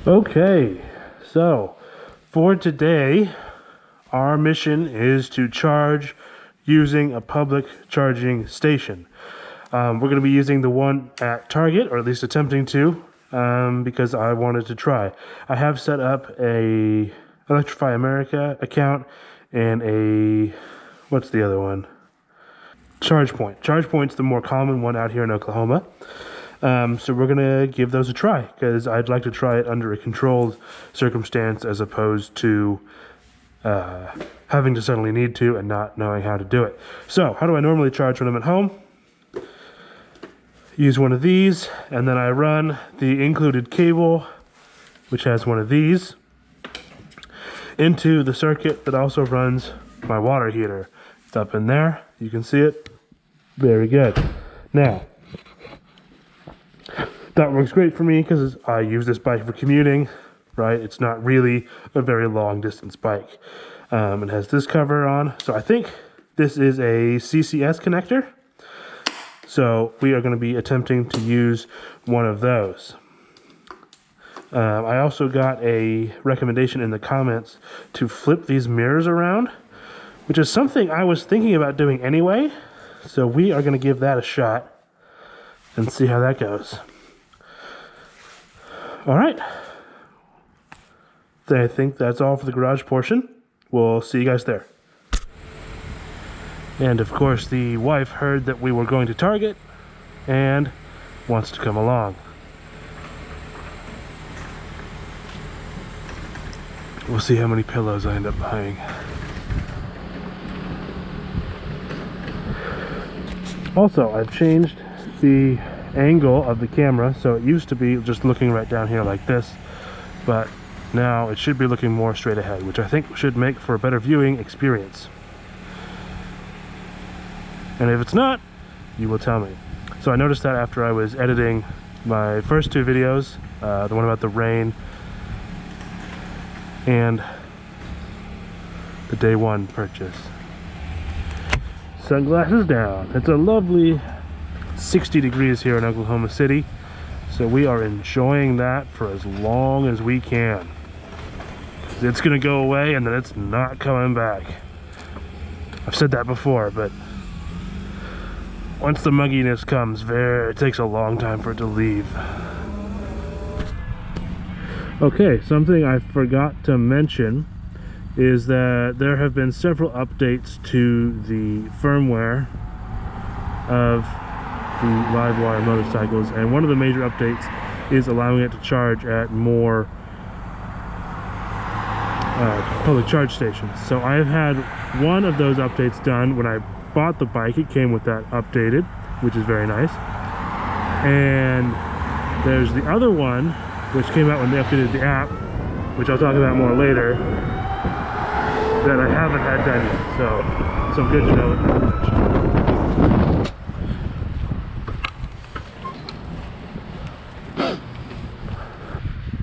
Okay, so for today, our mission is to charge using a public charging station. We're going to be using the one at Target, or at least attempting to, because I wanted to try. I have set up a Electrify America account and a, what's the other one? ChargePoint. ChargePoint's the more common one out here in Oklahoma. So we're gonna give those a try because I'd like to try it under a controlled circumstance as opposed to having to suddenly need to and not knowing how to do it. So how do I normally charge when I'm at home? Use one of these, and then I run the included cable, which has one of these, into the circuit that also runs my water heater. It's up in there. You can see it. Very good. Now, that works great for me because I use this bike for commuting, right? It's not really a very long distance bike. It has this cover on. So I think this is a CCS connector. So we are going to be attempting to use one of those. I also got a recommendation in the comments to flip these mirrors around, which is something I was thinking about doing anyway. So we are going to give that a shot and see how that goes. All right. I think that's all for the garage portion. We'll see you guys there. And of course, the wife heard that we were going to Target and wants to come along. We'll see how many pillows I end up buying. Also, I've changed the angle of the camera, so it used to be just looking right down here like this, but now it should be looking more straight ahead, which I think should make for a better viewing experience. And if it's not, you will tell me. So I noticed that after I was editing my first two videos, the one about the rain and the day one purchase. Sunglasses down. It's a lovely 60 degrees here in Oklahoma City, so we are enjoying that for as long as we can. It's gonna go away and then it's not coming back. I've said that before, but once the mugginess comes, it takes a long time for it to leave. Okay, something I forgot to mention is that there have been several updates to the firmware of the LiveWire motorcycles, and one of the major updates is allowing it to charge at more public charge stations. So I've had one of those updates done when I bought the bike. It came with that updated, which is very nice. And there's the other one which came out when they updated the app, which I'll talk about more later, that I haven't had done yet. So some good to know information.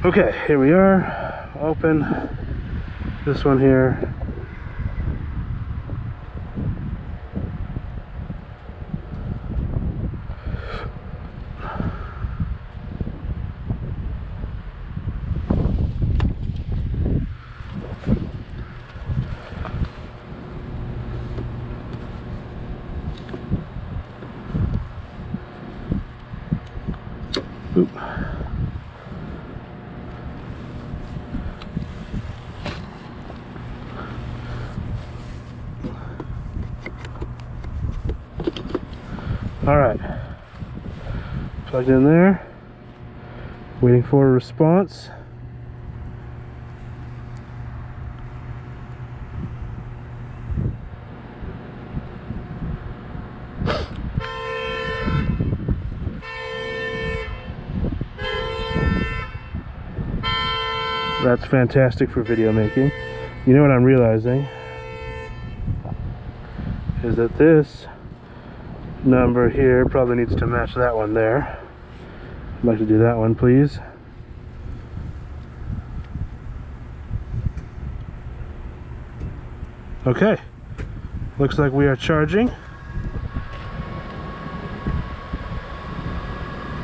Okay, here we are. Open this one here. Oop. All right, plugged in there, waiting for a response. That's fantastic for video making. You know what I'm realizing is that this number here probably needs to match that one there. I'd like to do that one, please. Okay, looks like we are charging.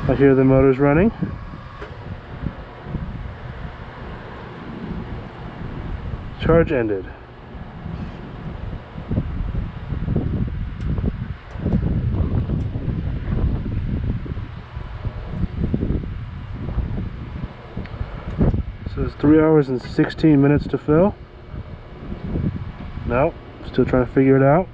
I hear the motors running. Charge ended. So it's 3 hours and 16 minutes to fill. No, still trying to figure it out.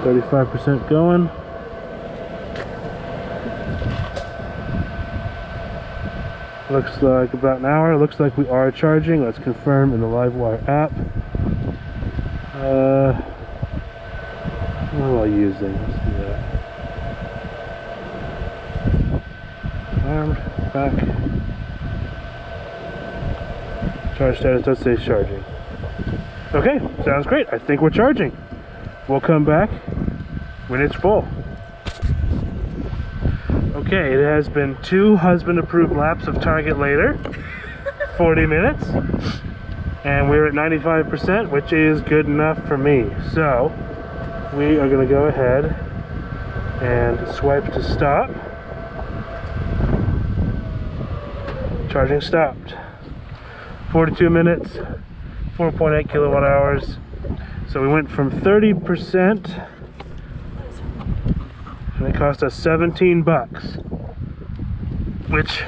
%, going. Looks like about an hour. Looks like we are charging. Let's confirm in the LiveWire app. What am I using? Let's do that. Armed, back. Charge status does say charging. Okay, sounds great. I think we're charging. We'll come back when it's full. Okay, it has been 2 husband-approved laps of Target later, 40 minutes, and we're at 95%, which is good enough for me. So, we are going to go ahead and swipe to stop. Charging stopped. 42 minutes, 4.8 kilowatt hours. So we went from 30%, and it cost us 17 bucks, which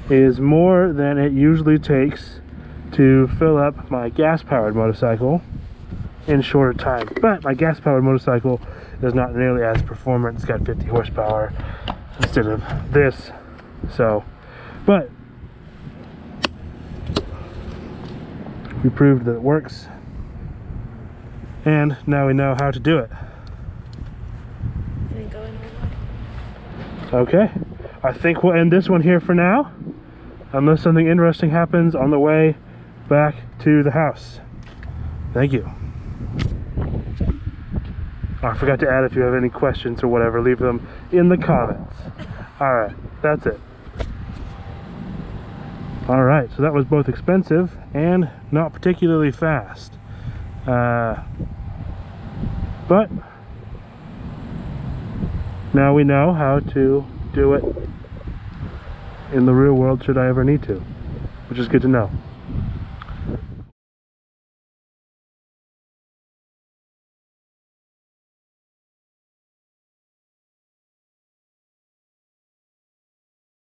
is more than it usually takes to fill up my gas-powered motorcycle in shorter time. But my gas-powered motorcycle is not nearly as performant. It's got 50 horsepower instead of this. So, but we proved that it works, and now we know how to do it. Okay, I think we'll end this one here for now, unless something interesting happens on the way back to the house. Thank you. Oh, I forgot to add, if you have any questions or whatever, leave them in the comments. Alright, that's it. Alright, so that was both expensive and not particularly fast. But now we know how to do it in the real world should I ever need to, which is good to know.